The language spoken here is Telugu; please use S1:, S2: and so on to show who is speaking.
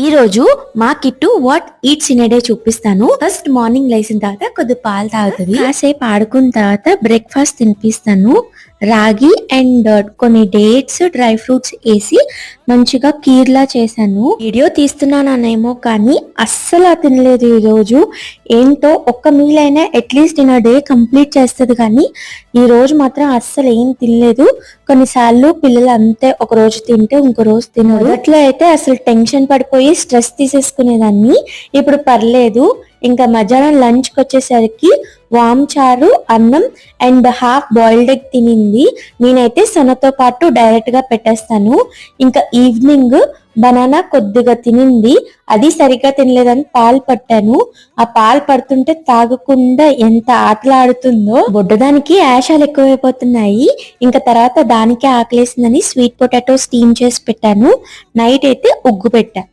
S1: ఈ రోజు మా Kittu what eats in a day చూపిస్తాను. ఫస్ట్ మార్నింగ్ లేచిన తర్వాత కొద్ది పాలు తాగుతుంది, కాసేపు ఆడుకున్న తర్వాత బ్రేక్ఫాస్ట్ తినిపిస్తాను. రాగి అండ్ కొన్ని డేట్స్ డ్రై ఫ్రూట్స్ వేసి మంచిగా కీర్లా చేశాను. వీడియో తీస్తున్నానేమో కానీ అస్సలు తినలేదు ఈ రోజు. ఏంటో ఒక్క మీల్ అయినా అట్లీస్ట్ ఇన్ డే కంప్లీట్ చేస్తుంది, కానీ ఈ రోజు మాత్రం అస్సలు ఏం తినలేదు. కొన్నిసార్లు పిల్లలు అంతే, ఒక రోజు తింటే ఇంకో రోజు తినరు. అట్లా అయితే అసలు టెన్షన్ పడిపోయి స్ట్రెస్ తీసేసుకునేదాన్ని. ఇప్పుడు పర్లేదు. ఇంకా మధ్యాహ్నం లంచ్ కి వచ్చేసరికి వామ్ చారు, అన్నం అండ్ హాఫ్ బాయిల్డ్ ఎగ్ తినింది. నేనైతే సొనతో పాటు డైరెక్ట్ గా పెట్టేస్తాను. ఇంకా ఈవినింగ్ బనానా కొద్దిగా తినింది, అది సరిగ్గా తినలేదని పాలు పట్టాను. ఆ పాలు పడుతుంటే తాగకుండా ఎంత ఆటలాడుతుందో. బొడ్డదానికి యాషాలు ఎక్కువైపోతున్నాయి. ఇంకా తర్వాత దానికే ఆకలేసిందని స్వీట్ పొటాటో స్టీమ్ చేసి పెట్టాను. నైట్ అయితే ఉగ్గు పెట్టా.